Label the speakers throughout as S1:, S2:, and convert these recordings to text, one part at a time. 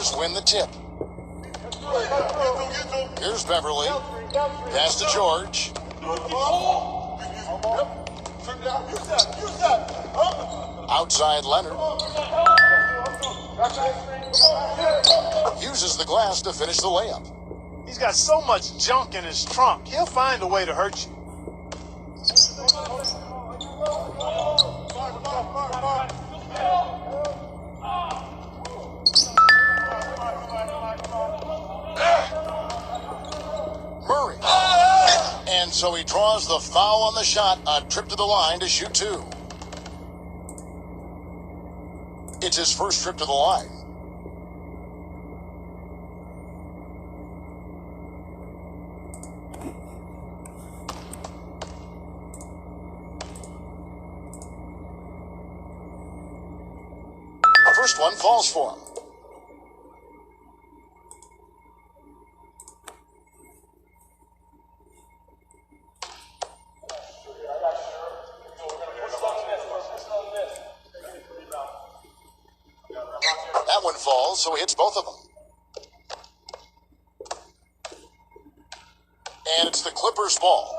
S1: Clippers win the tip. Here's Beverly. Pass to George. Outside Leonard. Uses the glass to finish the layup.
S2: He's got so much junk in his trunk. He'll find a way to hurt you.
S1: Murray. And so he draws the foul on the shot, a trip to the line to shoot two. It's his first trip to the line. The first one falls for him. That one falls, so he hits both of them. And it's the Clippers' ball.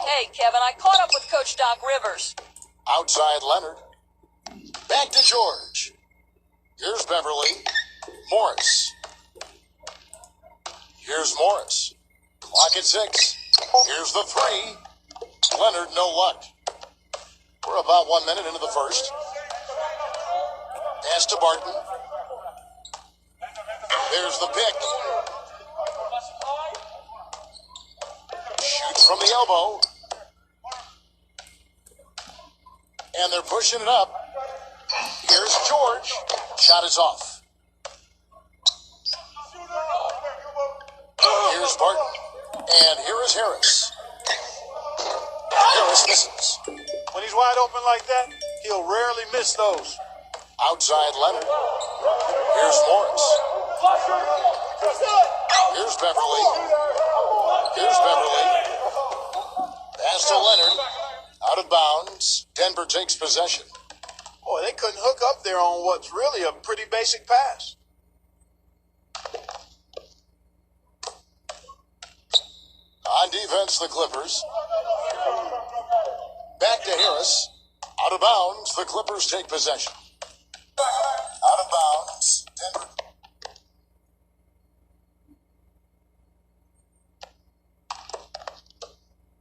S3: Hey, Kevin, I caught up with Coach Doc Rivers.
S1: Outside Leonard. Back to George. Here's Beverly. Morris. Here's Morris. Clock at 6. Here's the three. Leonard, no luck. We're about 1 minute into the first. Pass to Barton. There's the pick. Shoots from the elbow. And they're pushing it up. Here's George. Shot is off. Here's Barton. And here is Harris. Harris misses.
S2: When he's wide open like that, he'll rarely miss those.
S1: Outside Leonard. Here's Morris. Here's Beverly. Here's Beverly. Pass to Leonard. Out of bounds. Denver takes possession.
S2: Boy, they couldn't hook up there on what's really a pretty basic pass.
S1: On defense, the Clippers. Back to Harris. Out of bounds, the Clippers take possession. Out of bounds, Denver.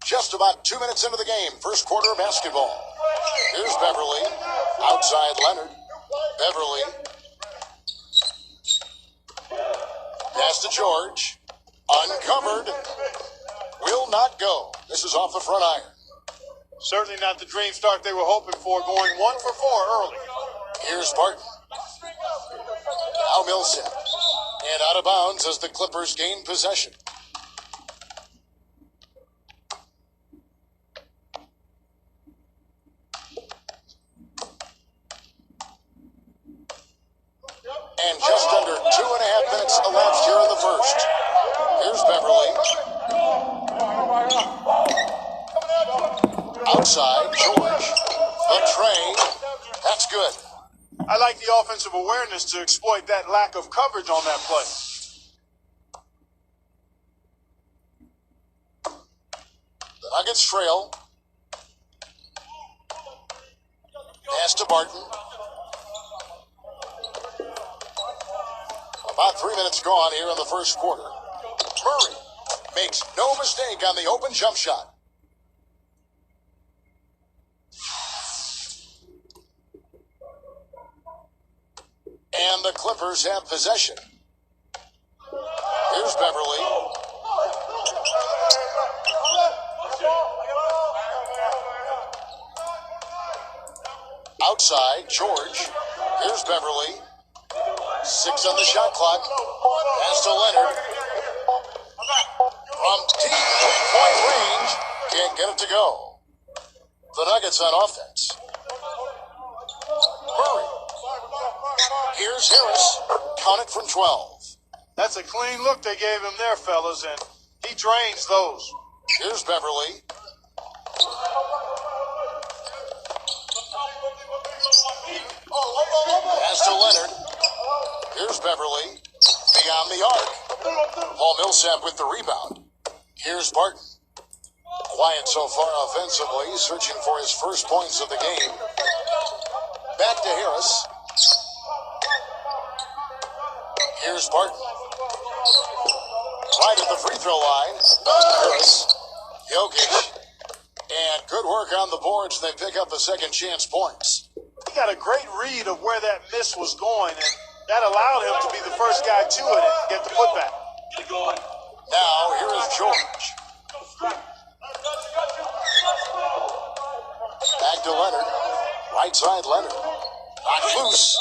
S1: Just about 2 minutes into the game, first quarter of basketball. Here's Beverly. Outside Leonard. Beverly. Pass to George. Uncovered. Will not go. This is off the front iron.
S2: Certainly not the dream start they were hoping for, going 1 for 4 early.
S1: Here's Barton. Now Millsap. And out of bounds as the Clippers gain possession. And just under 2.5 minutes elapsed here in the first. Here's Beverly. Outside, George. The train. That's good.
S2: I like the offensive awareness to exploit that lack of coverage on that play.
S1: The Nuggets trail. Pass to Barton. About 3 minutes gone here in the first quarter. Murray makes no mistake on the open jump shot. And the Clippers have possession. Here's Beverly. Outside, George. Here's Beverly. 6 on the shot clock. Pass to Leonard. From deep three-point range. Can't get it to go. The Nuggets on offense. Murray. Here's Harris. Count it from 12.
S2: That's a clean look they gave him there, fellas, and he drains those.
S1: Here's Beverly. Pass to Leonard. Here's Beverly. the arc. Paul Millsap with the rebound. Here's Barton. Quiet so far offensively, searching for his first points of the game. Back to Harris. Here's Barton. Right at the free throw line. Harris. Jokic. And good work on the boards. They pick up the second chance points.
S2: He got a great read of where that miss was going, and that allowed him to be the first guy to it and get the putback.
S1: Now, here is George. Back to Leonard. Right side, Leonard. Knocked loose.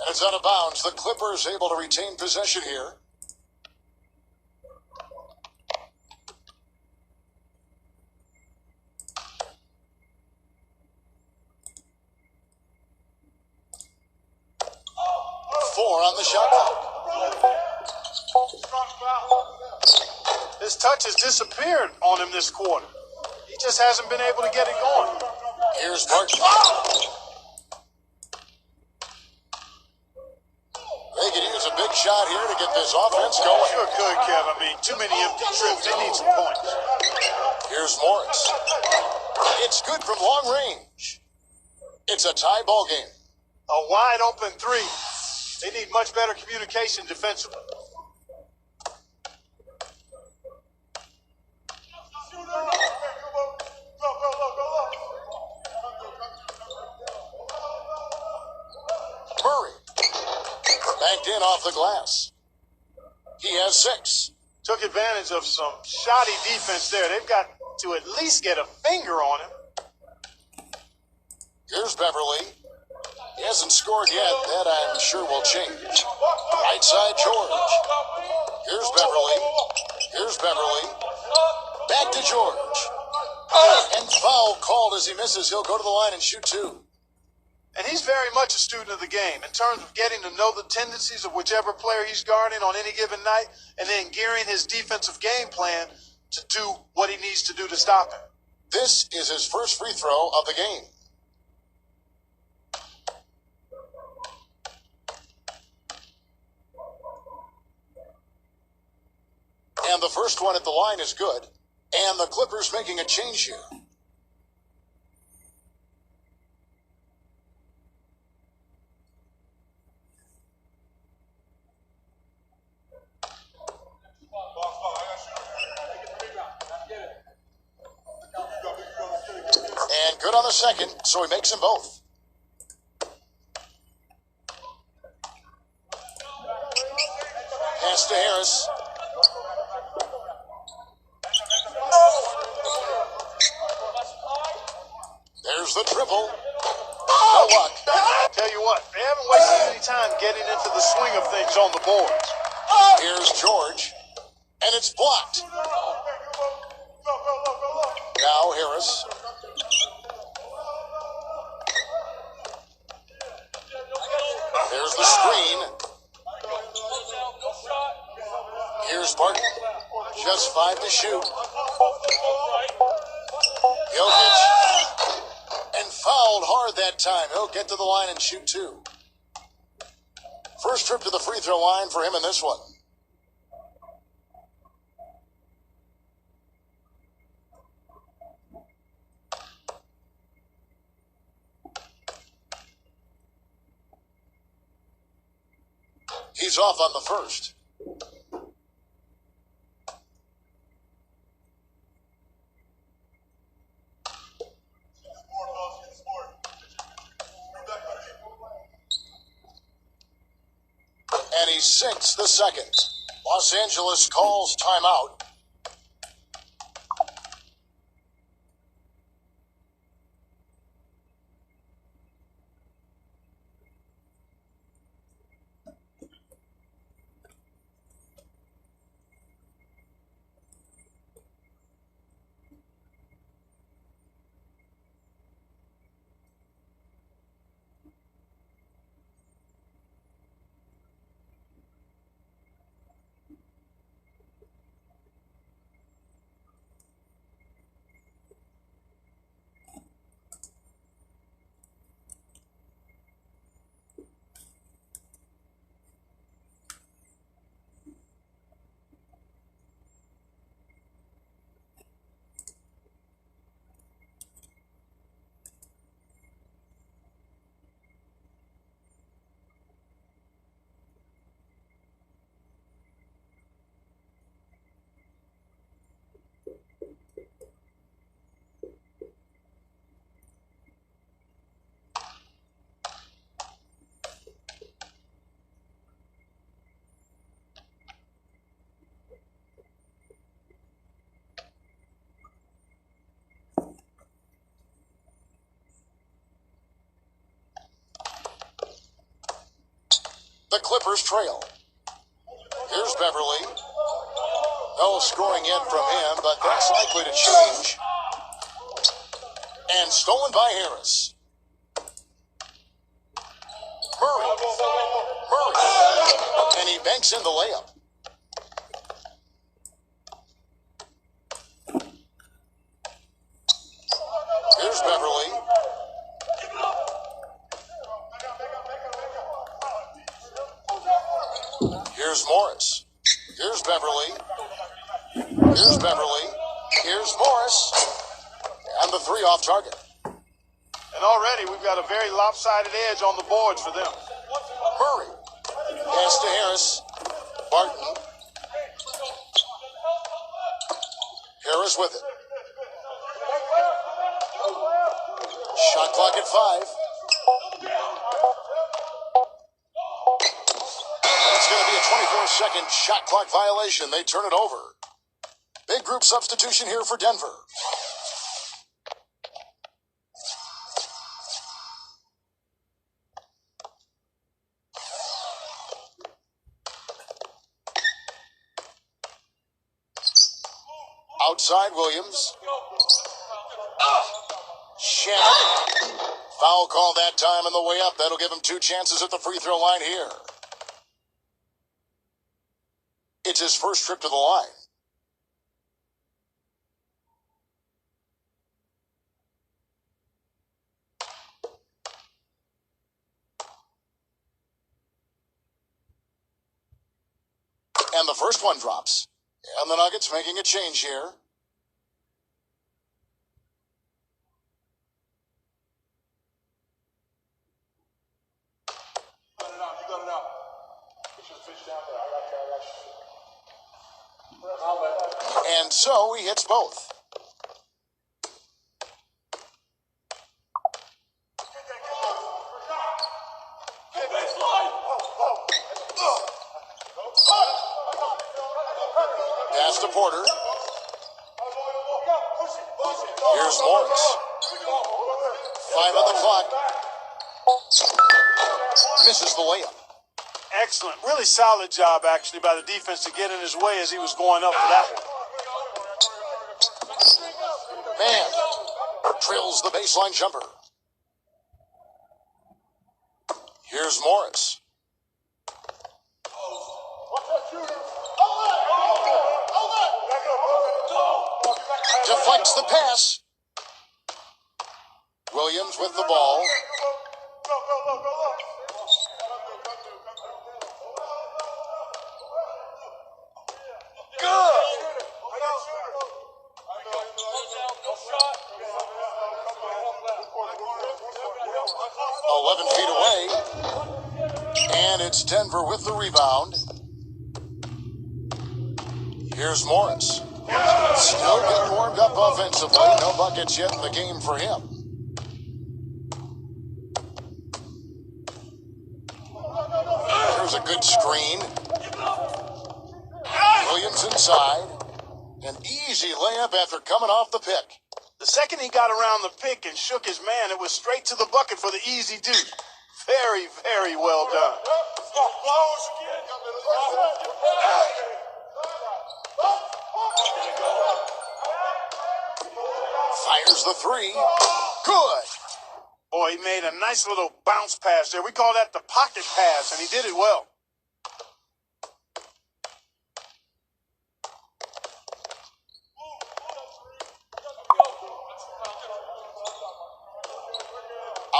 S1: And it's out of bounds. The Clippers able to retain possession here. Four on the shot clock.
S2: His touch has disappeared on him this quarter. He just hasn't been able to get it going.
S1: Here's Barton. They could use a big shot here to get this offense going.
S2: Sure could, Kev. I mean, too many empty trips. They need some points.
S1: Here's Morris. It's good from long range. It's a tie ball game.
S2: A wide open three. They need much better communication defensively.
S1: Murray. Banked in off the glass. He has 6.
S2: Took advantage of some shoddy defense there. They've got to at least get a finger on him.
S1: Here's Beverly. He hasn't scored yet. That I'm sure will change. Right side, George. Here's Beverly. Here's Beverly. Back to George. And foul called as he misses. He'll go to the line and shoot 2.
S2: And he's very much a student of the game in terms of getting to know the tendencies of whichever player he's guarding on any given night and then gearing his defensive game plan to do what he needs to do to stop him.
S1: This is his first free throw of the game. And the first one at the line is good. And the Clippers making a change here. And good on the second, so he makes them both. Pass to Harris. There's the triple. No luck.
S2: Tell you what, they haven't wasted any time getting into the swing of things on the boards.
S1: Here's George. And it's blocked. Now Harris. There's the screen. Here's Barton. Just 5 to shoot. Jokic. And fouled hard that time. He'll get to the line and shoot 2. First trip to the free throw line for him in this one. He's off on the first. And he sinks the second. Los Angeles calls timeout. The Clippers trail. Here's Beverly. No scoring yet from him, but that's likely to change. And stolen by Harris. Murray. And he banks in the layup. Here's Beverly. Here's Morris. Here's Beverly. Here's Beverly. Here's Morris. And the three off target.
S2: And already we've got a very lopsided edge on the boards for them.
S1: Murray. Pass to Harris. Barton. Harris with it. Shot clock at 5. It's going to be a 24-second shot clock violation. They turn it over. Big group substitution here for Denver. Outside Williams. Shannon. Foul call that time on the way up. That'll give him 2 chances at the free throw line here. It's his first trip to the line. And the first one drops. And the Nuggets making a change here. And so he hits both. Pass to Porter. Here's Morris. 5 on the clock. Misses the layup.
S2: Excellent. Really solid job, actually, by the defense to get in his way as he was going up for that one.
S1: Man drills the baseline jumper. Here's Morris. Deflects the pass. Williams with the ball. Good. 11 feet away. And it's Denver with the rebound. Here's Morris. Still getting warmed up offensively. No buckets yet in the game for him. Here's a good screen. Williams inside. An easy layup after coming off the pick.
S2: The second he got around the pick and shook his man, it was straight to the bucket for the easy deuce. Very, very well done.
S1: Fires the 3. Good.
S2: Boy, he made a nice little bounce pass there. We call that the pocket pass, and he did it well.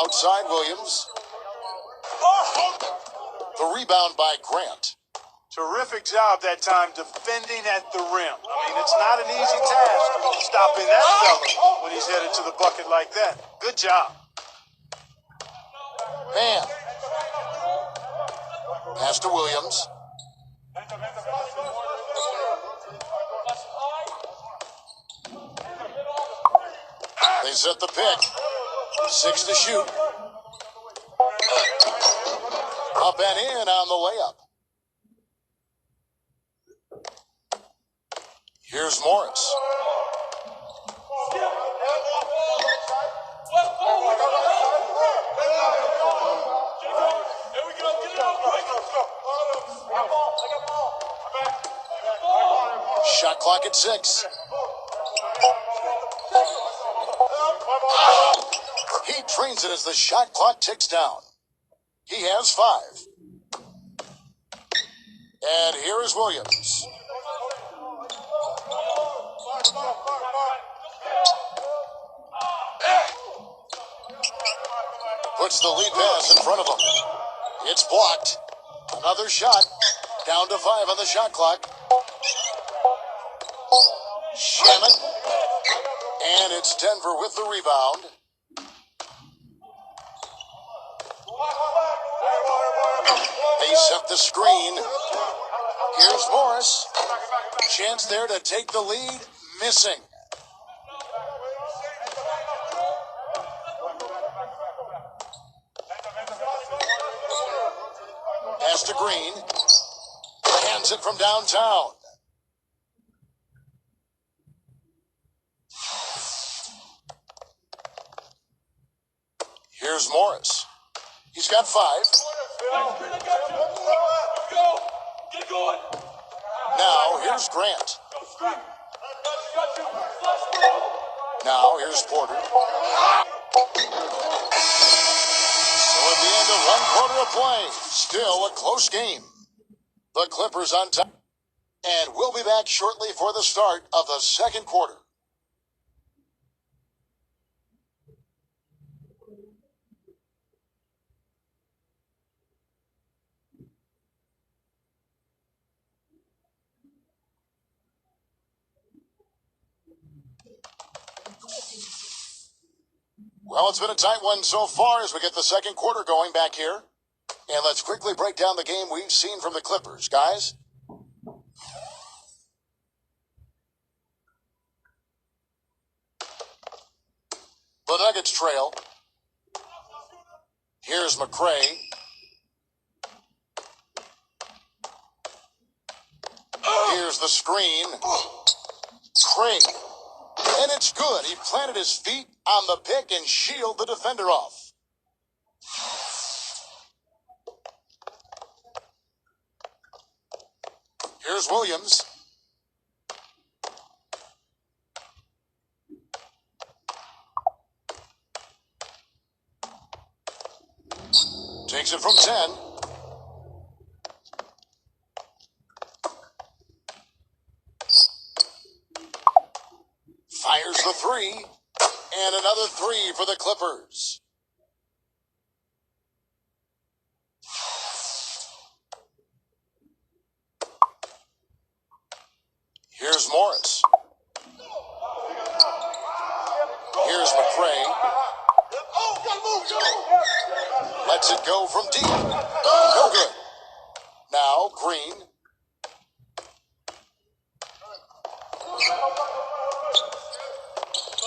S1: Outside Williams. The rebound by Grant.
S2: Terrific job that time defending at the rim. I mean, it's not an easy task stopping that fella when he's headed to the bucket like that. Good job.
S1: Man. Pass to Williams. They set the pick. 6 to shoot. Up and in on the layup. Here's Morris. clock at 6. He trains it as the shot clock ticks down. He has 5. And here is Williams. Puts the lead pass in front of him. It's blocked. Another shot. Down to 5 on the shot clock. Shamet. And it's Denver with the rebound. They set the screen. Here's Morris. Chance there to take the lead. Missing. Pass to Green. Hands it from downtown. Here's Morris. He's got 5. Now here's Grant. Now here's Porter. So at the end of 1 quarter of play, still a close game. The Clippers on top. And we'll be back shortly for the start of the second quarter. Well, it's been a tight one so far as we get the second quarter going back here. And let's quickly break down the game we've seen from the Clippers, guys. The Nuggets trail. Here's McRae. Here's the screen. Craig. And it's good. He planted his feet on the pick and shielded the defender off. Here's Williams. Takes it from 10. Fires the 3. And another 3 for the Clippers. Here's Morris. Here's McRae. Lets it go from deep. No good. Now Green.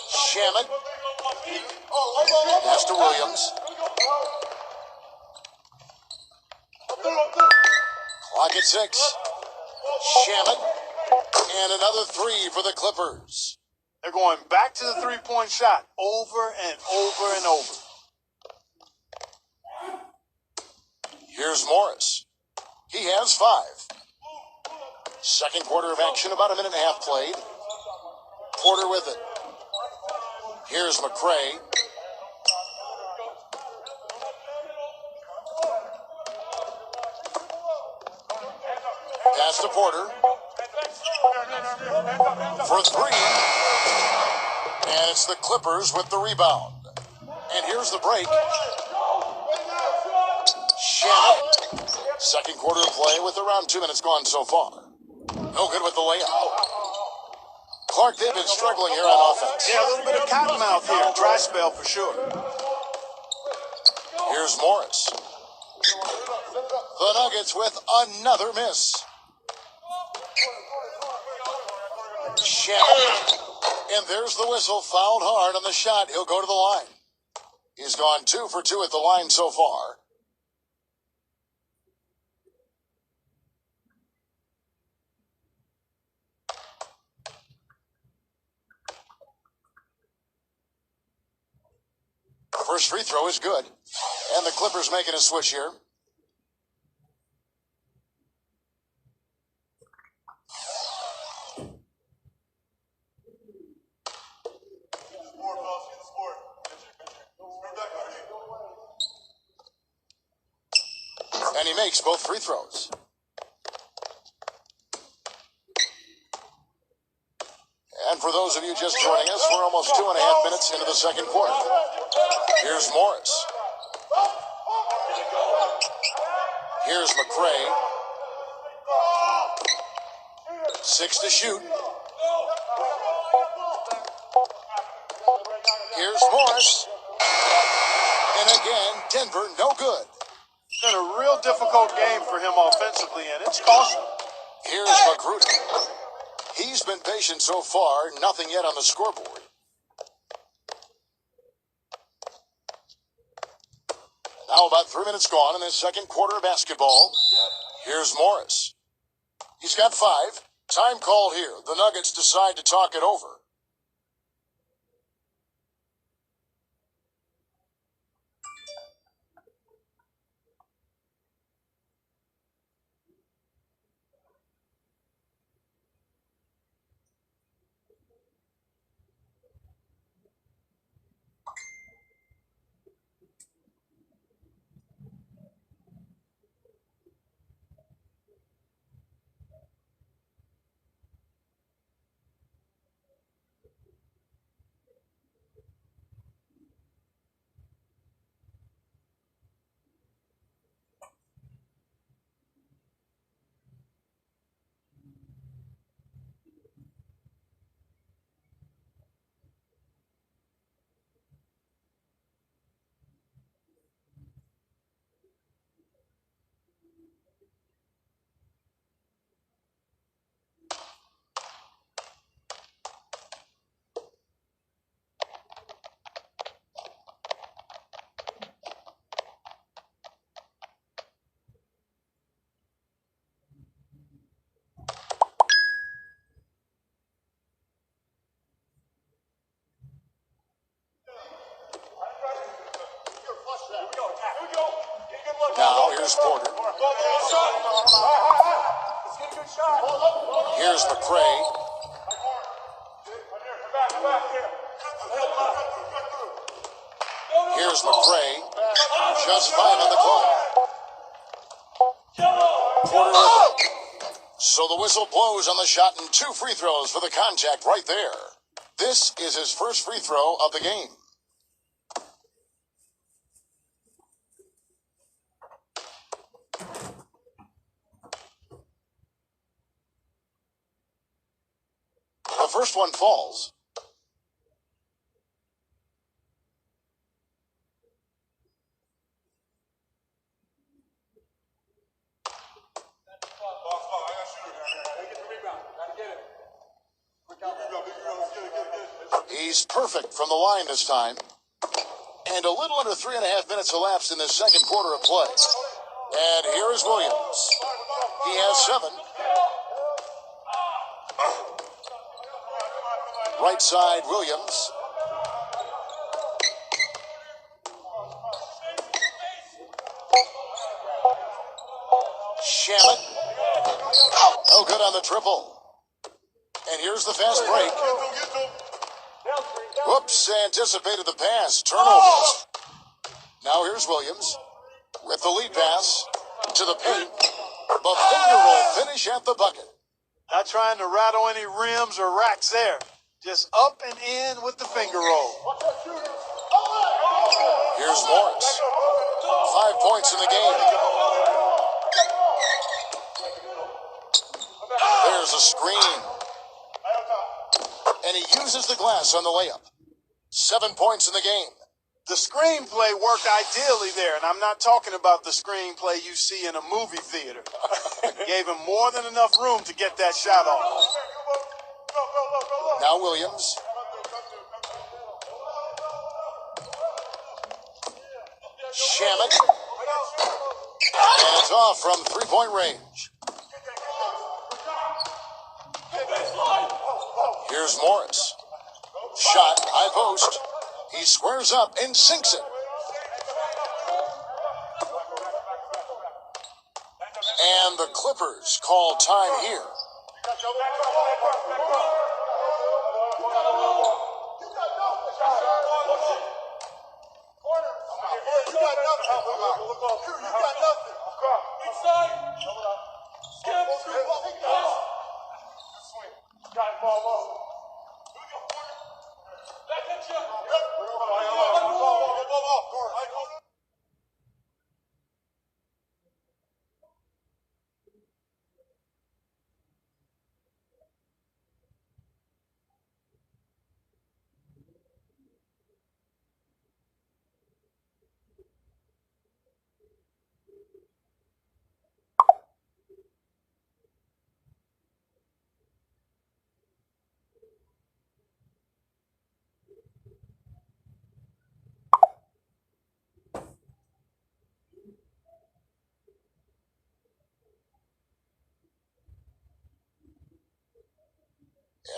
S1: Shamet. Pass to Williams. Clock at 6. Shamet. And another 3 for the Clippers.
S2: They're going back to the three-point shot over and over and over.
S1: Here's Morris. He has 5. Second quarter of action, about a minute and a half played. Porter with it. Here's McRae. Pass to Porter. For 3. And it's the Clippers with the rebound. And here's the break. Shannon. Second quarter of play with around 2 minutes gone so far. No good with the layup. Clark, they've been struggling here on offense.
S2: Yeah, a little bit of cottonmouth here. Dry spell for sure.
S1: Here's Morris. The Nuggets with another miss. Shannon. And there's the whistle. Fouled hard on the shot. He'll go to the line. He's gone 2 for 2 at the line so far. First free throw is good. And the Clippers making a switch here. And he makes both free throws. And for those of you just joining us, we're almost 2.5 minutes into the second quarter. Here's Morris. Here's McCray. 6 to shoot. Here's Morris. And again, Denver, no good.
S2: It's been a real difficult game for him offensively, and it's costing.
S1: Here's Magruder. He's been patient so far, nothing yet on the scoreboard. Now about 3 minutes gone in this second quarter of basketball. Here's Morris. He's got 5. Time call here. The Nuggets decide to talk it over. Now here's Porter. Here's McCray. Here's McCray. Just 5 on the clock. Porter with it. So the whistle blows on the shot and 2 free throws for the contact right there. This is his first free throw of the game. The first one falls. He's perfect from the line this time. And a little under 3.5 minutes elapsed in the second quarter of play. And here is Williams. He has 7. Right side, Williams. Shamet. No good on the triple. And here's the fast break. Whoops, anticipated the pass. Turnovers. Now here's Williams with the lead pass to the paint. The finger roll finish at the bucket.
S2: Not trying to rattle any rims or racks there. Just up and in with the finger roll.
S1: Here's Morris. 5 points in the game. There's a screen. And he uses the glass on the layup. 7 points in the game.
S2: The screenplay worked ideally there, and I'm not talking about the screenplay you see in a movie theater. Gave him more than enough room to get that shot off.
S1: Now Williams. Shamet. And it's off from 3-point range. Here's Morris. Shot, high post. He squares up and sinks it. And the Clippers call time here.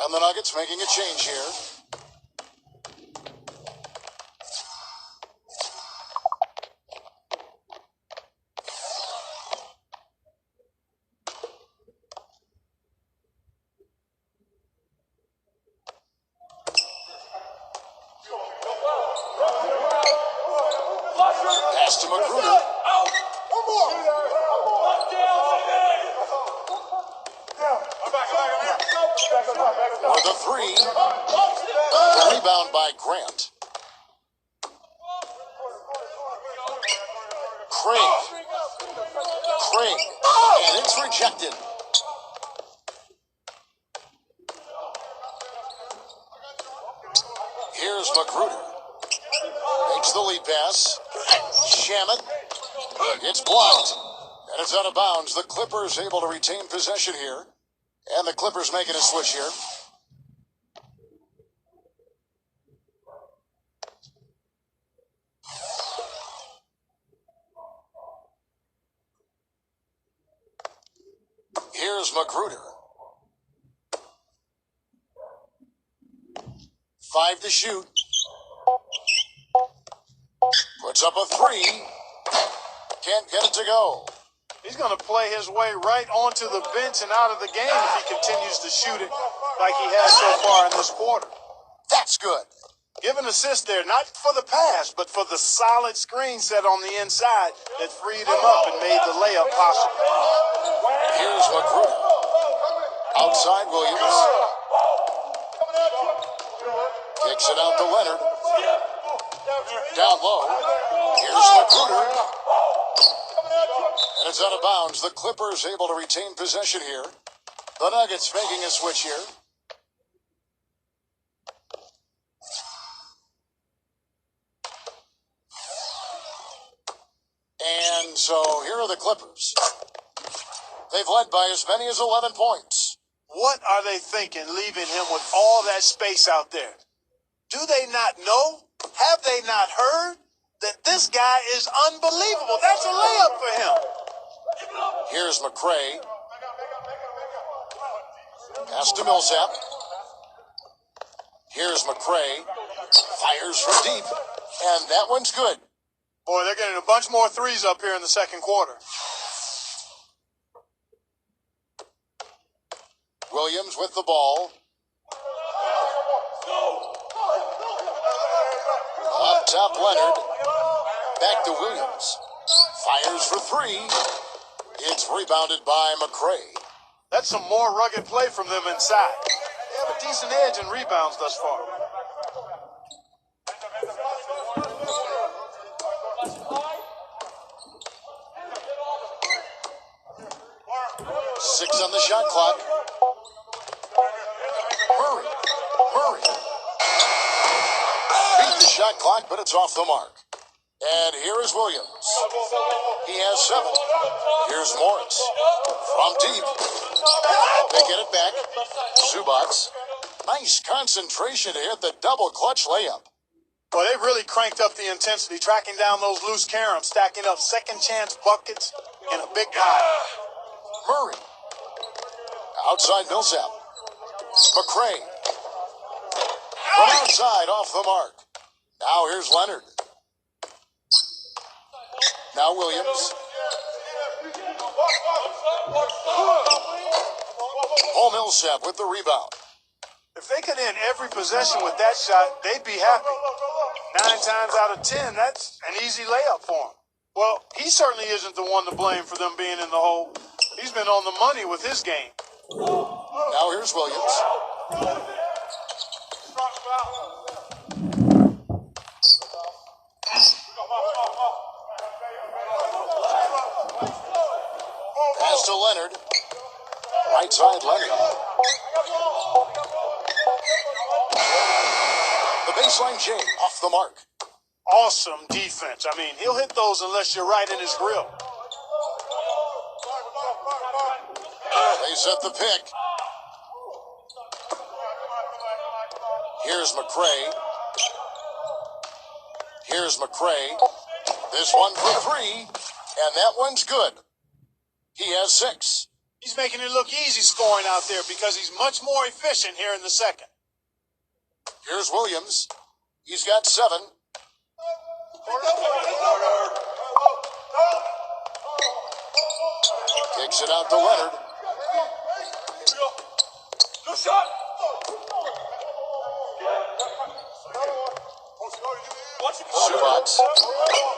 S1: And the Nuggets making a change here. Pass to Magruder. For the three. The rebound by Grant. Craig. And it's rejected. Here's Magruder. Makes the lead pass. Shamet. It's blocked. And it's out of bounds. The Clippers able to retain possession here. And the Clippers making a switch here. Here's Magruder. 5 to shoot. Puts up a three. Can't get it to go.
S2: He's going to play his way right onto the bench and out of the game if he continues to shoot it like he has so far in this quarter.
S1: That's good.
S2: Give an assist there, not for the pass, but for the solid screen set on the inside that freed him up and made the layup possible.
S1: Here's Magruder. Outside Williams. Kicks it out to Leonard. Down low. Here's Magruder. And it's out of bounds. The Clippers able to retain possession here. The Nuggets making a switch here. And so here are the Clippers. They've led by as many as 11 points.
S2: What are they thinking, leaving him with all that space out there? Do they not know? Have they not heard that this guy is unbelievable? That's a layup for him.
S1: Here's McCray. Pass to Millsap. Here's McCray. Fires from deep. And that one's good.
S2: Boy, they're getting a bunch more threes up here in the second quarter.
S1: Williams with the ball. Up top, Leonard. Back to Williams. Fires for three. It's rebounded by McCray.
S2: That's some more rugged play from them inside. They have a decent edge in rebounds thus far.
S1: Six on the shot clock. Murray. Beat the shot clock, but it's off the mark. And here is Williams. He has 7. Here's Morris. From deep. They get it back. Zubats. Nice concentration to hit the double clutch layup.
S2: Well, they really cranked up the intensity, tracking down those loose caroms, stacking up second chance buckets in a big pile.
S1: Murray. Outside Millsap. McCray. From outside, off the mark. Now here's Leonard. Now Williams. Paul Millsap with the rebound.
S2: If they could end every possession with that shot, they'd be happy. 9 times out of 10, that's an easy layup for them. Well, he certainly isn't the one to blame for them being in the hole. He's been on the money with his game.
S1: Now here's Williams. Pass to Leonard. Right side Leonard. The baseline J off the mark.
S2: Awesome defense. I mean, he'll hit those unless you're right in his grill.
S1: They set the pick. Here's McCray. Here's McCray. This one for three, and that one's good. He has 6.
S2: He's making it look easy scoring out there because he's much more efficient here in the second.
S1: Here's Williams. He's got 7. Kicks it out to Leonard. Zubac.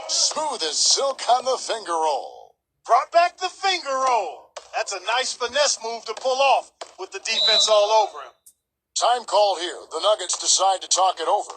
S1: Smooth as silk on the finger roll.
S2: Brought back the finger roll. That's a nice finesse move to pull off with the defense all over him.
S1: Time called here. The Nuggets decide to talk it over.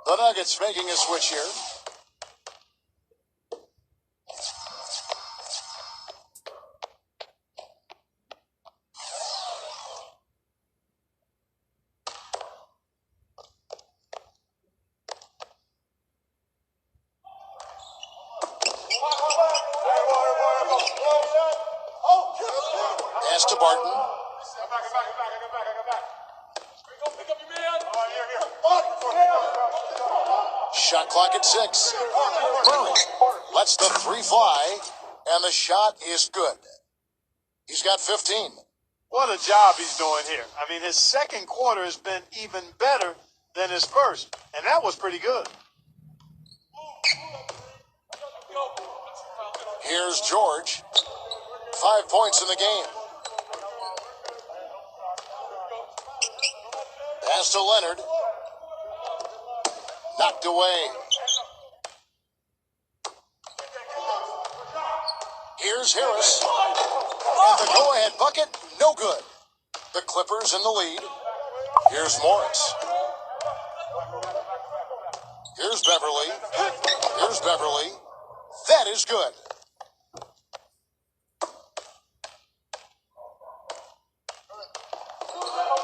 S1: The Nuggets making a switch here. Pass to Barton. Shot clock at 6. Murray lets the 3 fly, and the shot is good. He's got 15.
S2: What a job he's doing here. I mean, his second quarter has been even better than his first, and that was pretty good.
S1: Here's George. 5 points in the game. Pass to Leonard. Knocked away. Here's Harris. And the go-ahead bucket, no good. The Clippers in the lead. Here's Morris. Here's Beverly. Here's Beverly. That is good.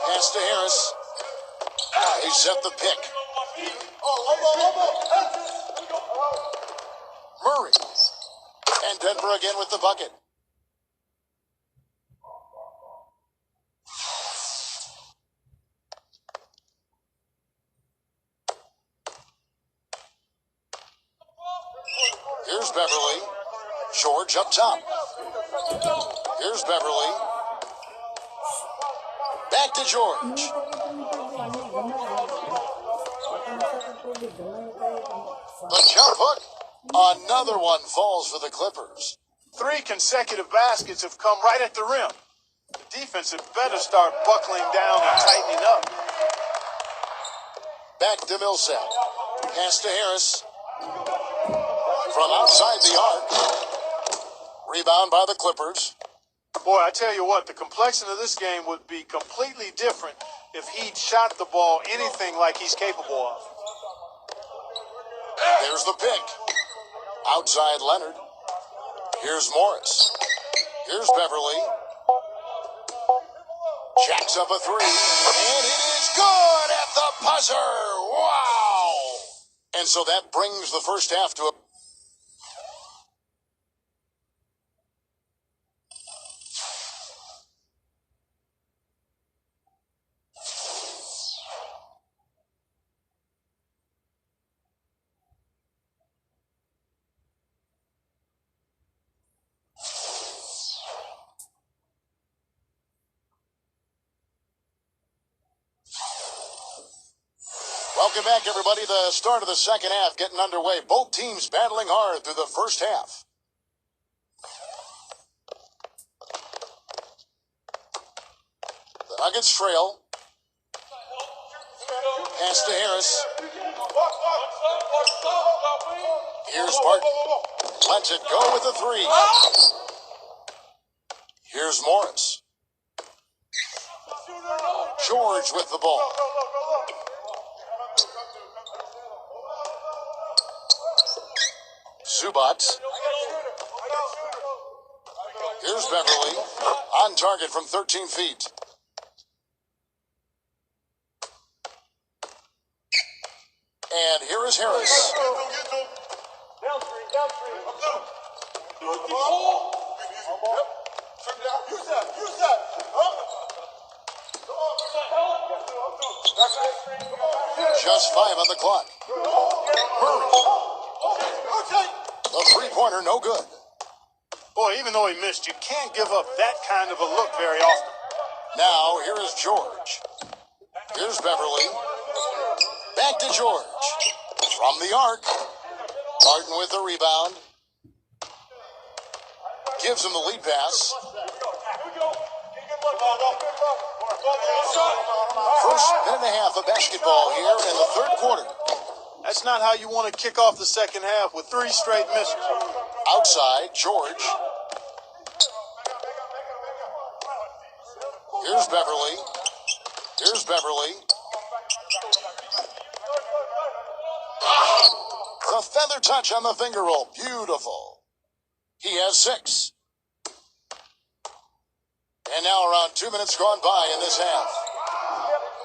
S1: Pass to Harris. He set the pick. Murray. And Denver again with the bucket. Here's Beverly. George up top. Here's Beverly. Back to George. The jump hook. Another one falls for the Clippers.
S2: 3 consecutive baskets have come right at the rim. The defense had better start buckling down and tightening up.
S1: Back to Millsap. Pass to Harris. From outside the arc. Rebound by the Clippers.
S2: Boy, I tell you what, the complexion of this game would be completely different if he'd shot the ball anything like he's capable of.
S1: There's the pick. Outside Leonard. Here's Morris. Here's Beverly. Jacks up a three. And it is good at the buzzer. Wow. And so that brings the first half to a... Welcome back, everybody. The start of the second half getting underway. Both teams battling hard through the first half. The Nuggets trail. Pass to Harris. Here's Barton. Lets it go with the three. Here's Morris. George with the ball. Zubac. Here's Beverly. On target from 13 feet. And here is Harris. Just 5 on the clock. Murray. The three-pointer, no good.
S2: Boy, even though he missed, you can't give up that kind of a look very often.
S1: Now, here is George. Here's Beverly. Back to George. From the arc. Barton with the rebound. Gives him the lead pass. First minute and a half of basketball here in the third quarter.
S2: That's not how you want to kick off the second half with 3 straight misses.
S1: Outside, George. Here's Beverly. Here's Beverly. The feather touch on the finger roll. Beautiful. He has 6. And now around 2 minutes gone by in this half.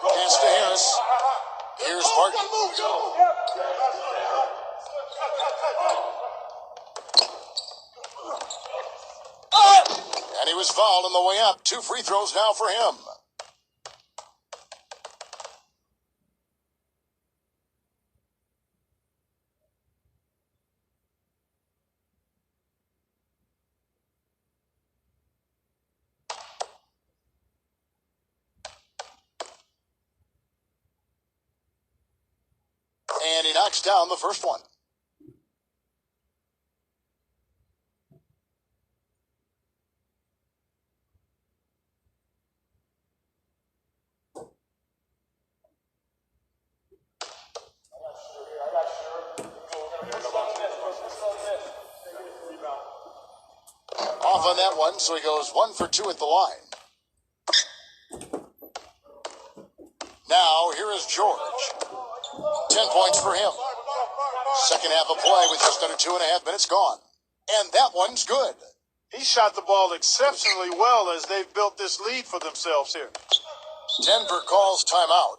S1: Pass to Harris. Here's Barton. And he was fouled on the way up. 2 free throws now for him. And he knocks down the first one. Off on that one, so he goes 1 for 2 at the line. Now, here is George. 10 points for him. Second half of play with just under 2.5 minutes gone. And that one's good.
S2: He shot the ball exceptionally well as they've built this lead for themselves here.
S1: Denver calls timeout.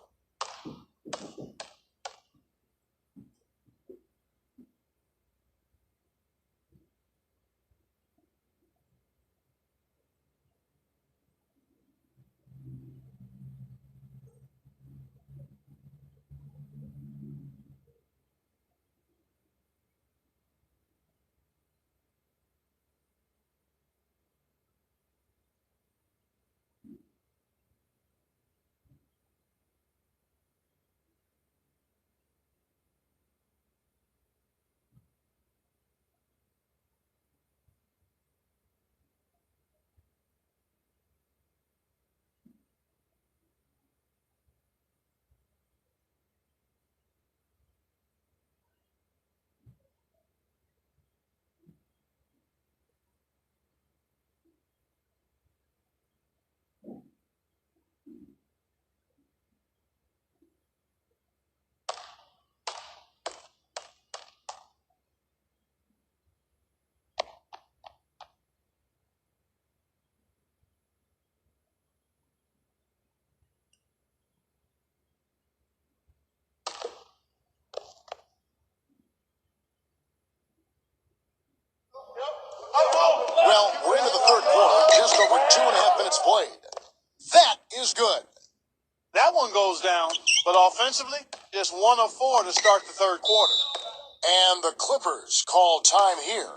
S1: good.
S2: That one goes down, but offensively, just 1 of 4 to start the third quarter.
S1: And the Clippers call time here.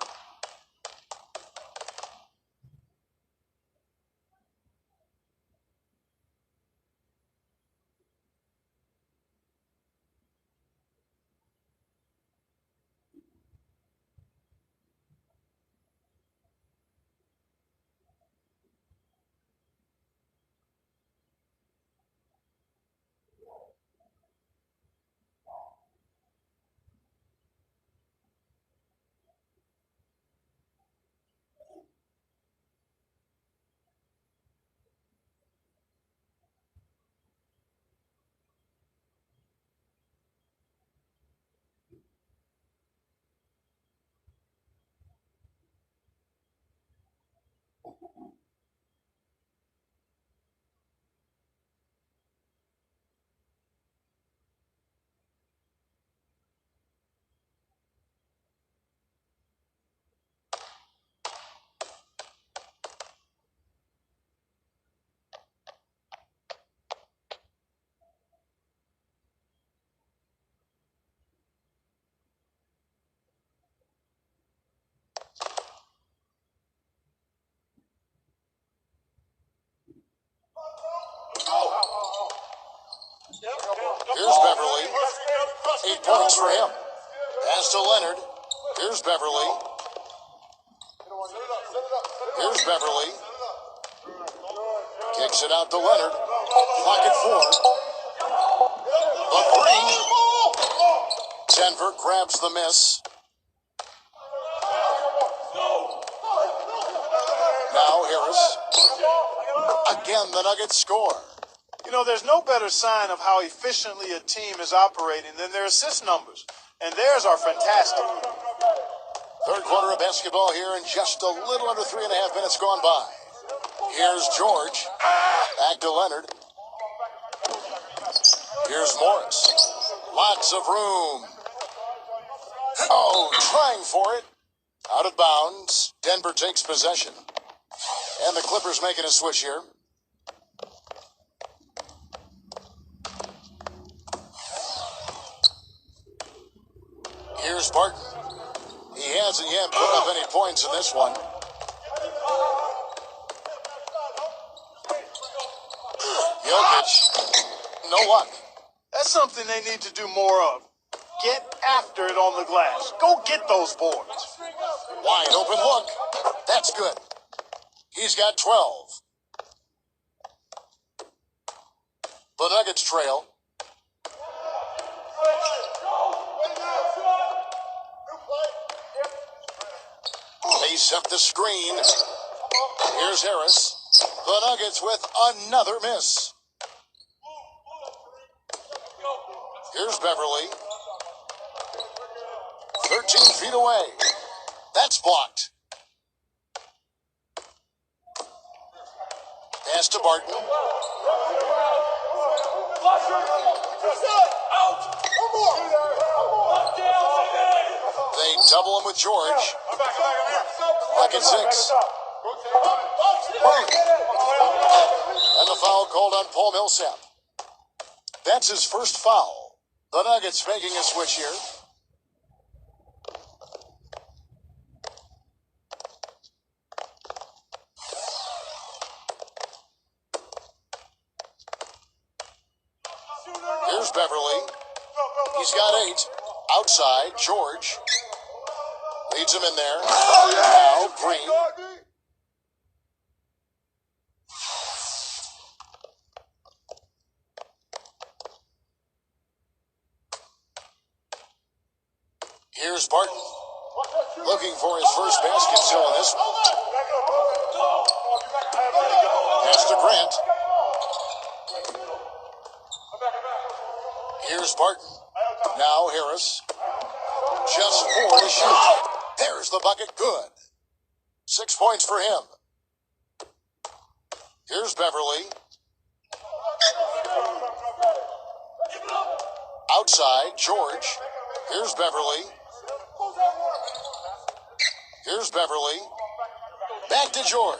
S1: Here's Beverly. 8 points for him. Pass to Leonard. Here's Beverly. Here's Beverly. Kicks it out to Leonard. Pocket 4. The 3. Denver grabs the miss. Now Harris. Again, the Nuggets score.
S2: You know, there's no better sign of how efficiently a team is operating than their assist numbers. And theirs are fantastic.
S1: Third quarter of basketball here, and just a little under 3.5 minutes gone by. Here's George. Back to Leonard. Here's Morris. Lots of room. Oh, trying for it. Out of bounds. Denver takes possession. And the Clippers making a switch here. Here's Barton. He hasn't yet put up any points in this one. Jokic. No luck.
S2: That's something they need to do more of. Get after it on the glass. Go get those boards.
S1: Wide open look. That's good. He's got 12. The Nuggets trail. They set the screen. Here's Harris. The Nuggets with another miss. Here's Beverly. 13 feet away. That's blocked. Pass to Barton. They double him with George. Pocket 6. And the foul called on Paul Millsap. That's his first foul. The Nuggets making a switch here. Here's Beverly. He's got 8. Outside, George. Leads him in there. Now, Green. Here's Barton. Looking for his first basket still in this one. Pass to Grant. Here's Barton. Now Harris. Just 4 to shoot. There's the bucket. Good. 6 points for him. Here's Beverly. Outside, George. Here's Beverly. Here's Beverly. Back to George.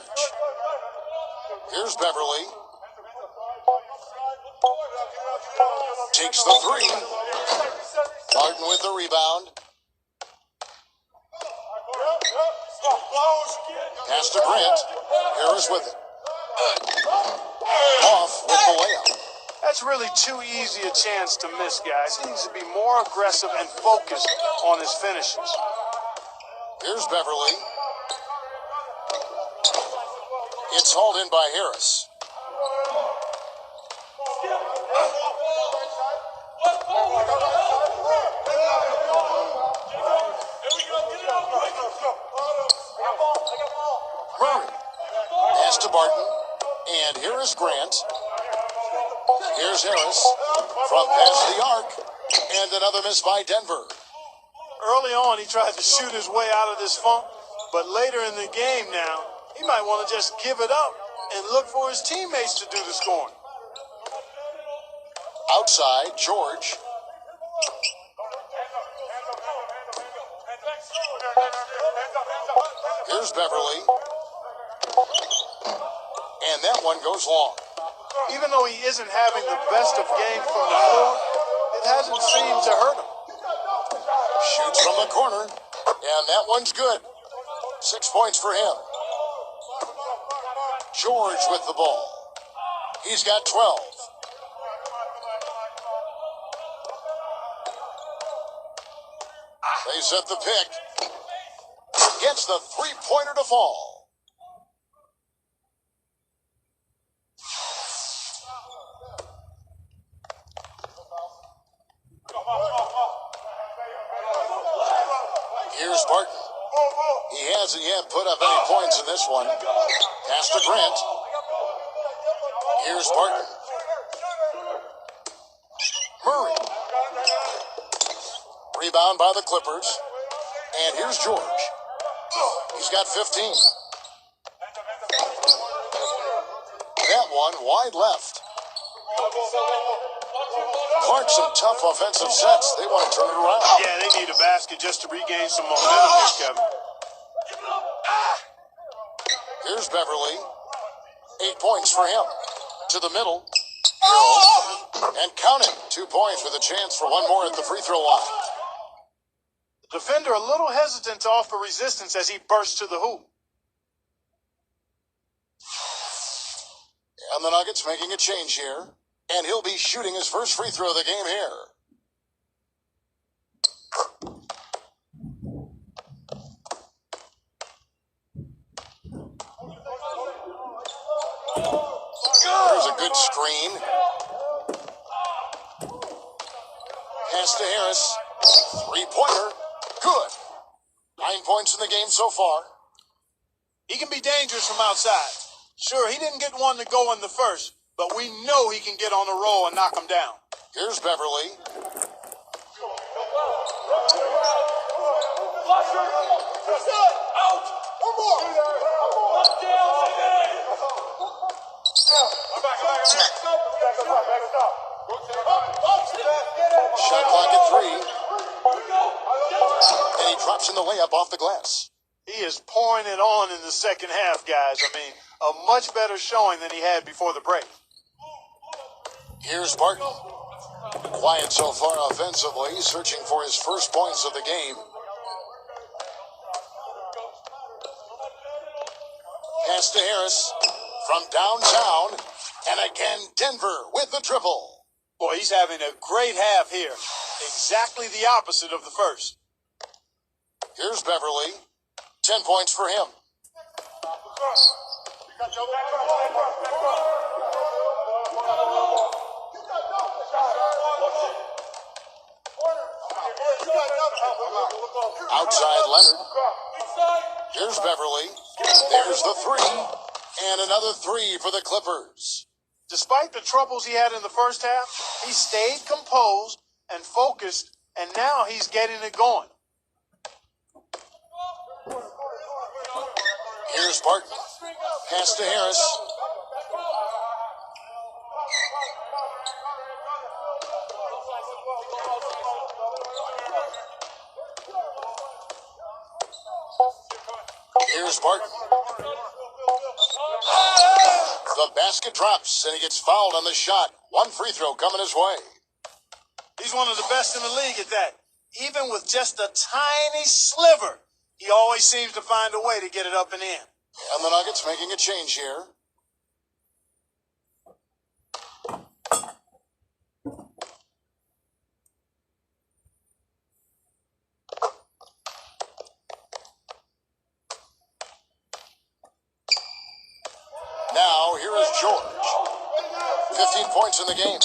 S1: Here's Beverly. Takes the three. Barton with the rebound. Pass to Grant. Harris with it. Off with the layup.
S2: That's really too easy a chance to miss, guys. He needs to be more aggressive and focused on his finishes.
S1: Here's Beverly. It's hauled in by Harris. Murray. Pass to Barton. And here is Grant. Here's Harris. From past the arc. And another miss by Denver.
S2: Early on, he tried to shoot his way out of this funk, but later in the game now, he might want to just give it up and look for his teammates to do the scoring.
S1: Outside, George. Here's Beverly. And that one goes long.
S2: Even though he isn't having the best of games from the floor, it hasn't seemed to hurt him.
S1: Shoots from the corner. And that one's good. 6 points for him. George with the ball. He's got 12. They set the pick. Gets the three-pointer to fall. Here's Barton. He hasn't yet put up any points in this one. Pass to Grant. Here's Barton. Murray. Rebound by the Clippers. And here's George. He's got 15. That one wide left. Clark, some tough offensive sets. They want to turn it around.
S2: Yeah, they need a basket just to regain some momentum here, Kevin.
S1: Here's Beverly. 8 points for him. To the middle. Harold. And count it. 2 points with a chance for one more at the free throw line.
S2: The defender a little hesitant to offer resistance as he bursts to the hoop.
S1: And the Nuggets making a change here. And he'll be shooting his first free throw of the game here. There's a good screen. Pass to Harris. Three-pointer. Good. 9 points in the game so far.
S2: He can be dangerous from outside. Sure, he didn't get one to go in the first, but we know he can get on a roll and knock him down.
S1: Here's Beverly. Shot clock at 3. And he drops in the layup off the glass.
S2: He is pouring it on in the second half, guys. I mean, a much better showing than he had before the break.
S1: Here's Barton. Quiet so far offensively, searching for his first points of the game. Pass to Harris from downtown. And again, Denver with the triple.
S2: Boy, he's having a great half here. Exactly the opposite of the first.
S1: Here's Beverly. 10 points for him. Outside Leonard. Here's Beverly. There's the three. And another three for the Clippers.
S2: Despite the troubles he had in the first half, he stayed composed and focused, and now he's getting it going.
S1: Here's Barton. Pass to Harris. Here's Barton. The basket drops, and he gets fouled on the shot. One free throw coming his way.
S2: He's one of the best in the league at that. Even with just a tiny sliver, he always seems to find a way to get it up and in.
S1: And the Nuggets making a change here. Now, here is George. 15 points in the game.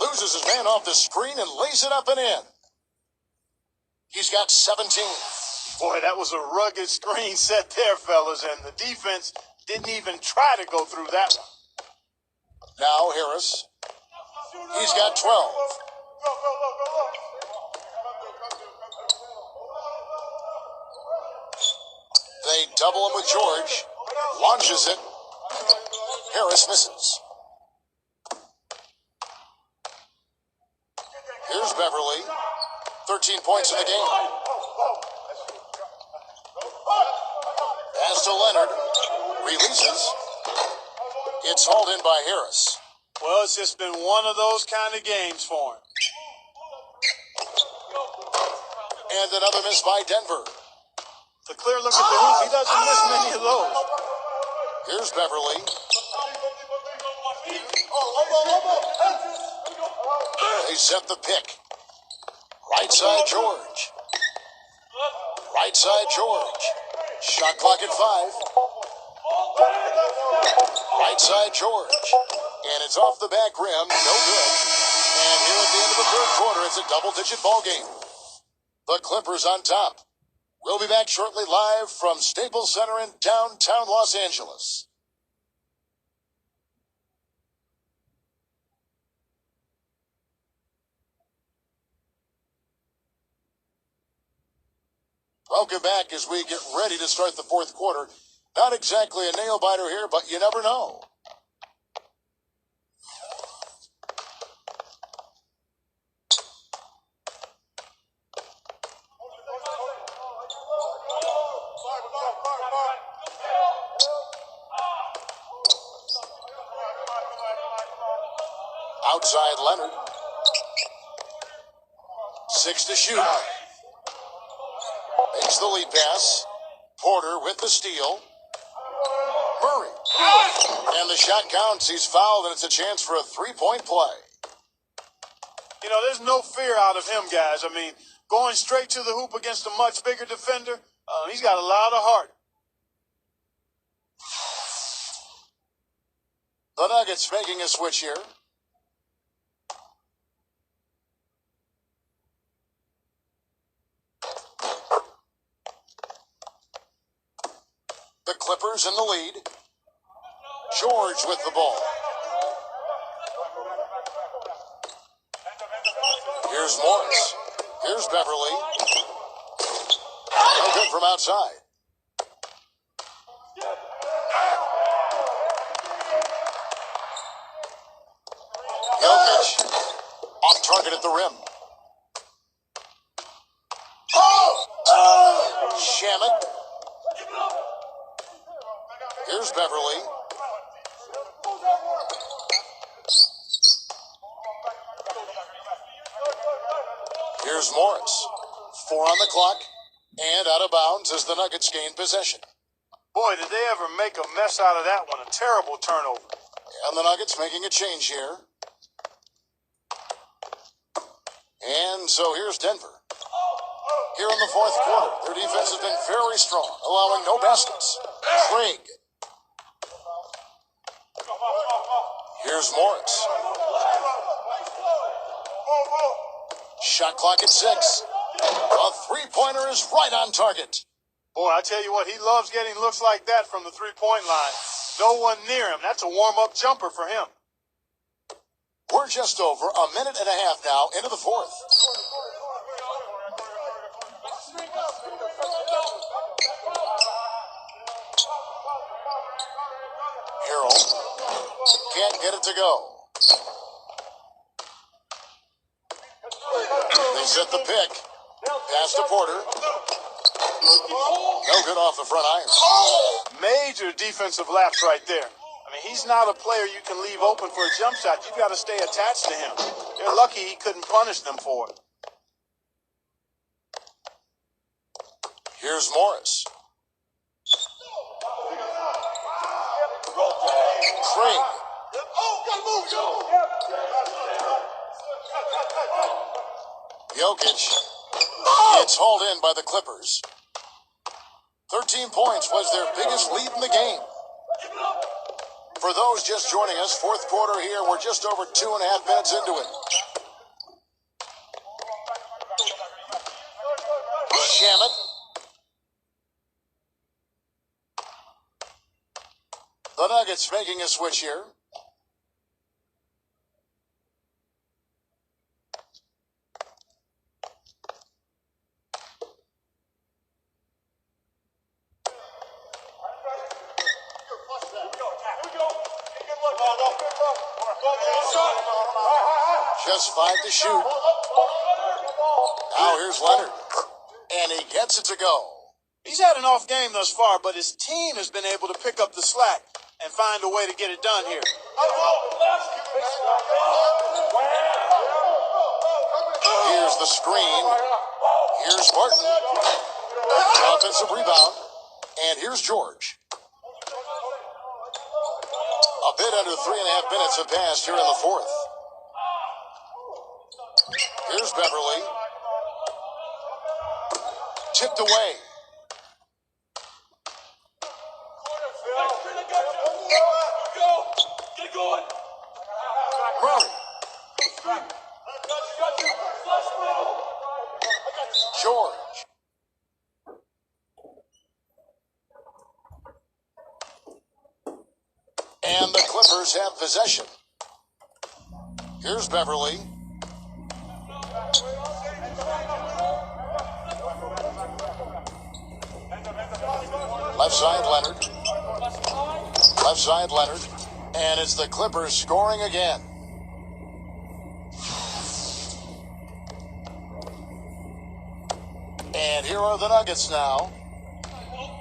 S1: Loses his man off the screen and lays it up and in. He's got 17.
S2: Boy, that was a rugged screen set there, fellas, and the defense didn't even try to go through that one.
S1: Now Harris. He's got 12. They double him with George. Launches it. Harris misses. Here's Beverly. 13 points in the game. Pass to Leonard. Releases. It's hauled in by Harris.
S2: Well, it's just been one of those kind of games for him.
S1: And another miss by Denver.
S2: It's a clear look at the hoop. He doesn't miss many of those.
S1: Here's Beverly. They set the pick. Right side George. Right side George. Shot clock at 5. Right side George. And it's off the back rim. No good. And here at the end of the third quarter, it's a double-digit ball game. The Clippers on top. We'll be back shortly live from Staples Center in downtown Los Angeles. Welcome back as we get ready to start the fourth quarter. Not exactly a nail-biter here, but you never know. Outside Leonard. 6 to shoot. Makes the lead pass. Porter with the steal. Murray. And the shot counts. He's fouled, and it's a chance for a three-point play.
S2: You know, there's no fear out of him, guys. I mean, going straight to the hoop against a much bigger defender, he's got a lot of heart.
S1: The Nuggets making a switch here. The Clippers in the lead. George with the ball. Here's Morris. Here's Beverly. No good from outside. Jokic. Off target at the rim. Shamet. Here's Beverly. Here's Morris. 4 on the clock. And out of bounds as the Nuggets gain possession.
S2: Boy, did they ever make a mess out of that one. A terrible turnover.
S1: And the Nuggets making a change here. And so here's Denver. Here in the fourth quarter, their defense has been very strong, allowing no baskets. Craig. Here's Morris. Shot clock at 6. A three-pointer is right on target.
S2: Boy, I tell you what, he loves getting looks like that from the three-point line. No one near him. That's a warm-up jumper for him.
S1: We're just over a minute and a half now into the fourth. Harold can't get it to go. They set the pick. Pass to Porter. No good off the front iron.
S2: Major defensive lapse right there. I mean, he's not a player you can leave open for a jump shot. You got to stay attached to him. They're lucky he couldn't punish them for it.
S1: Here's Morris. Craig. Jokic. It's hauled in by the Clippers. 13 points was their biggest lead in the game. For those just joining us, fourth quarter here, we're just over 2.5 minutes into it. Shamet. The Nuggets making a switch here. Just 5 to shoot. Now here's Leonard. And he gets it to go.
S2: He's had an off game thus far, but his team has been able to pick up the slack and find a way to get it done here.
S1: Here's the screen. Here's Barton. Offensive rebound. And here's George. A bit under 3.5 minutes have passed here in the fourth. Here's Beverly. Tipped away. Murray. George. And the Clippers have possession. Here's Beverly. Left side Leonard. Left side Leonard. And it's the Clippers scoring again. And here are the Nuggets now.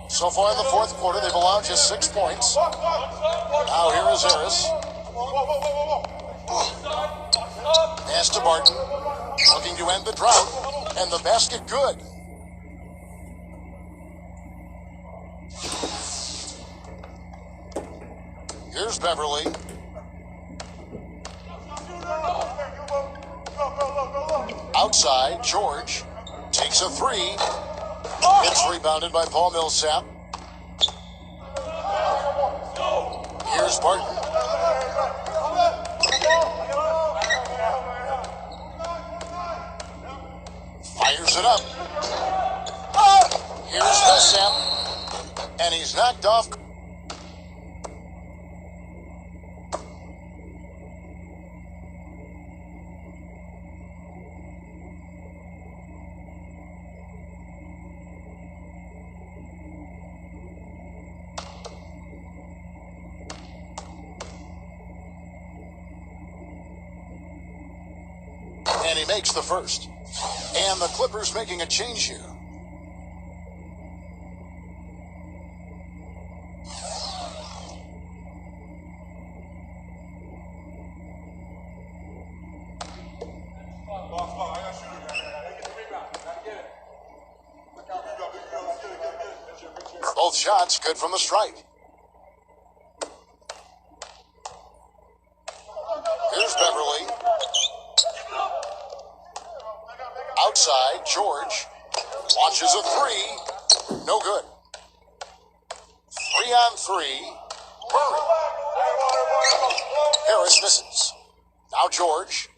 S1: So far in the fourth quarter, they've allowed just 6 points. Now here is Harris. Pass to Barton. Looking to end the drought. And the basket good. Here's Beverly. Outside, George takes a three. It's rebounded by Paul Millsap. Here's Barton. Fires it up. Here's Millsap. And he's knocked off. And he makes the first. And the Clippers making a change here. Both shots good from the strike. Here's Beverly. Outside, George launches a three. No good. 3-on-3. Murray. Harris misses. Now George.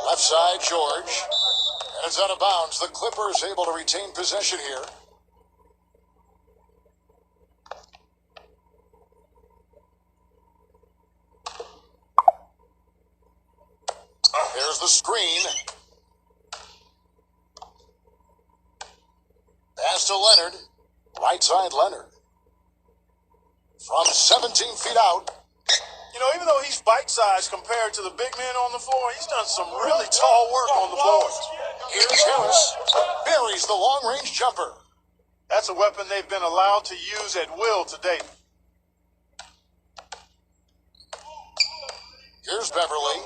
S1: Left side, George. And it's out of bounds. The Clippers able to retain possession here. Here's the screen. Pass to Leonard. Right side Leonard. From 17 feet out.
S2: You know, even though he's bite-sized compared to the big men on the floor, he's done some really tall work on the boards.
S1: Here's Harris. Buries the long-range jumper.
S2: That's a weapon they've been allowed to use at will to date.
S1: Here's Beverly.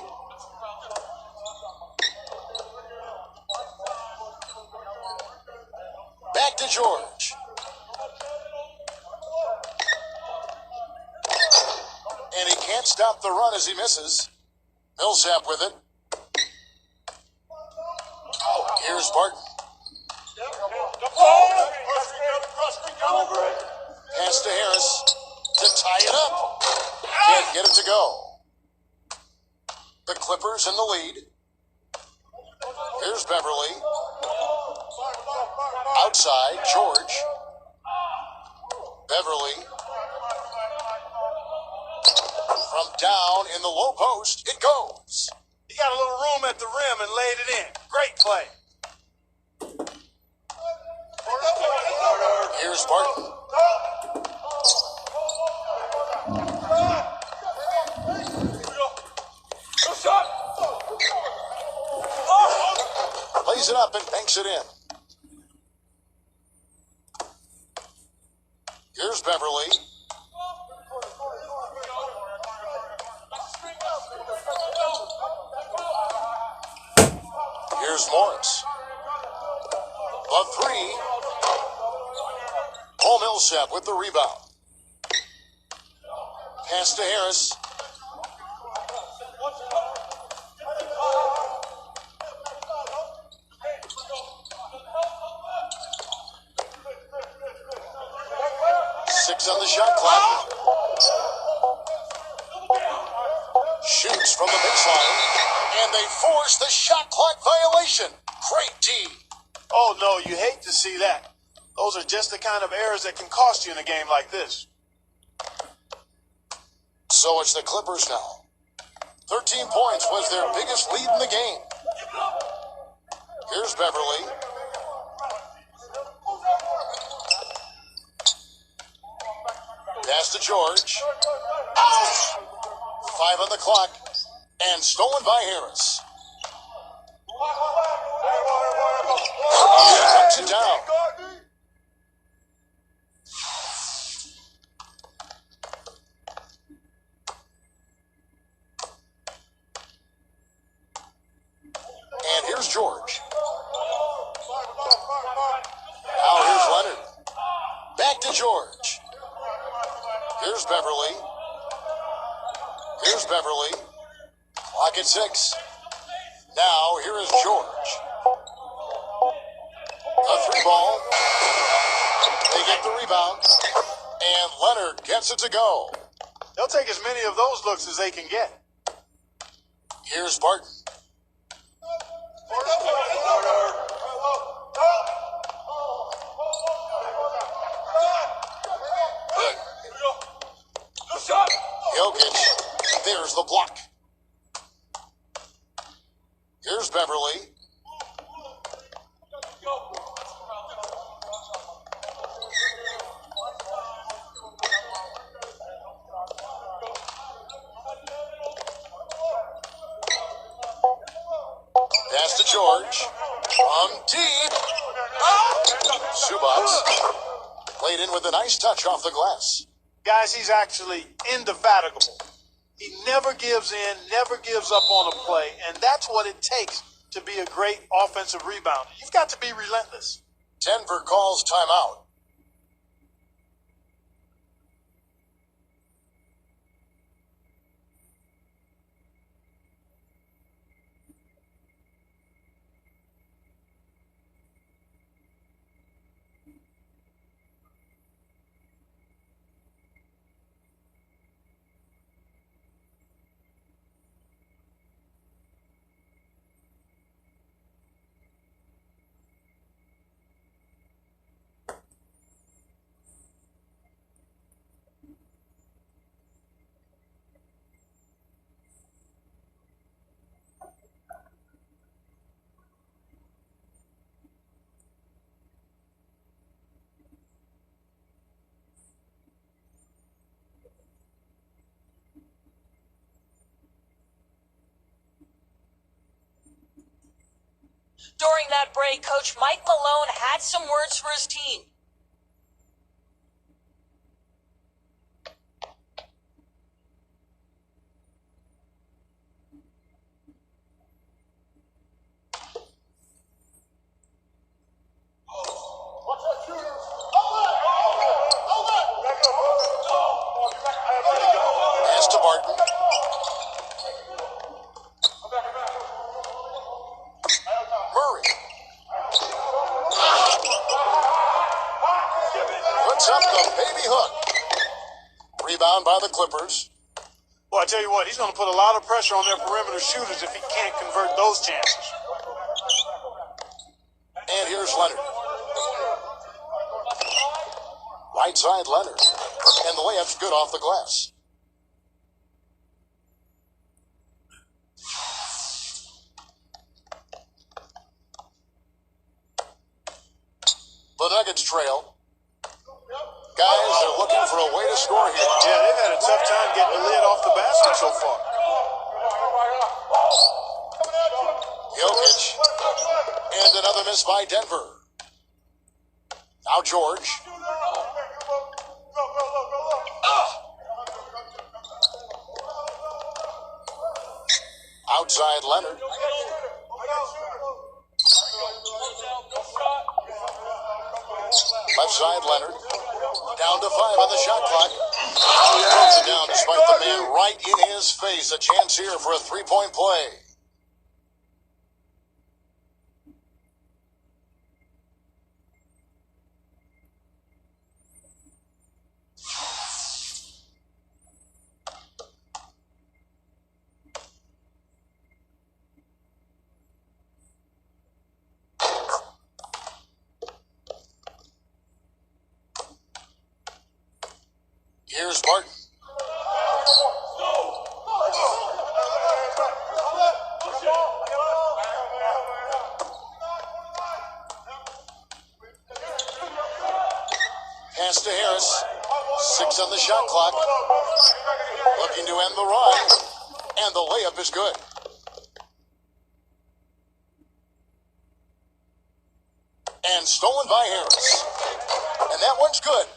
S1: Back to George. And he can't stop the run as he misses. Millsap with it. Here's Barton. Pass to Harris to tie it up. Can't get it to go. The Clippers in the lead. Here's Beverly. Outside, George. Beverly. From down in the low post, it goes.
S2: He got a little room at the rim and laid it in. Great play.
S1: Here's Barton. Lays it up and banks it in. Here's Beverly. Here's Morris. The three. Paul Millsap with the rebound. Pass to Harris. Six on the shot clock. Shoots from the baseline. And they force the shot clock violation. Great D.
S2: Oh, no, you hate to see that. Those are just the kind of errors that can cost you in a game like this.
S1: So it's the Clippers now. 13 points was their biggest lead in the game. Here's Beverly. Pass to George. Out! 5 on the clock. And stolen by Harris. Cuts it down. And here's George. Now here's Leonard. Back to George. Here's Beverly. Here's Beverly. Clock at 6. Now here is George. A 3-ball. They get the rebound. And Leonard gets it to go.
S2: They'll take as many of those looks as they can get.
S1: Here's Barton. Jokic. There's the block. Here's Beverly. Pass to George. From deep. Subats. Played in with a nice touch off the glass.
S2: Guys, he's actually indefatigable. He never gives in, never gives up on a play, and that's what it takes to be a great offensive rebounder. You've got to be relentless.
S1: Denver calls timeout.
S3: During that break, Coach Mike Malone had some words for his team.
S1: the Clippers.
S2: Well, I tell you what, he's going to put a lot of pressure on their perimeter shooters if he can't convert those chances.
S1: And here's Leonard. Right side Leonard. And the layup's good off the glass. The Nuggets trail. Guys are looking for a way to score here.
S2: Yeah, they've had a tough time getting the lid off the basket so far.
S1: Jokic. And another miss by Denver. Now George. Outside Leonard. Left side Leonard. Down to 5 on the shot clock. He throws it down despite the man right in his face. A chance here for a three-point play. Here's Barton. Pass to Harris. 6 on the shot clock. Looking to end the run. And the layup is good. And stolen by Harris. And that one's good.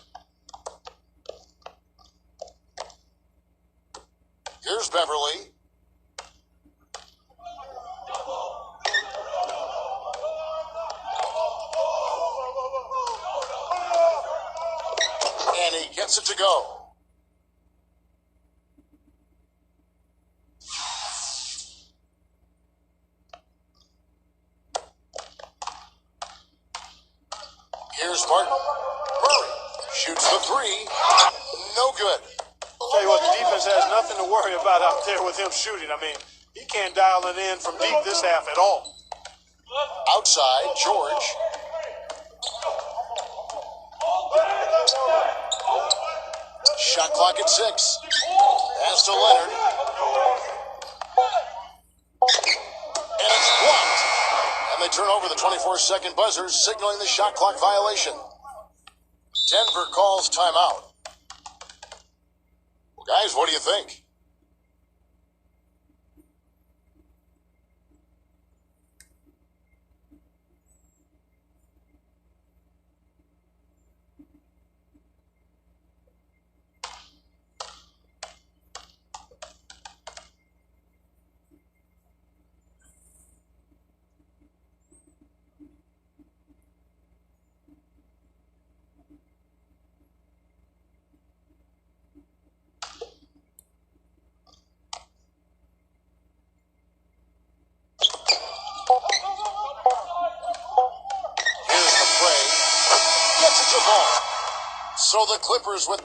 S1: Here's Beverly. And he gets it to go. Here's Martin. Murray shoots the 3. No good.
S2: Tell you what, the defense has nothing to worry about out there with him shooting. I mean, he can't dial it in from deep this half at all.
S1: Outside, George. Shot clock at 6. Pass to Leonard. And it's blocked. And they turn over the 24-second buzzer, signaling the shot clock violation. Denver calls timeout. Well, guys, what do you think? Here's the play. Gets it to ball. So the Clippers with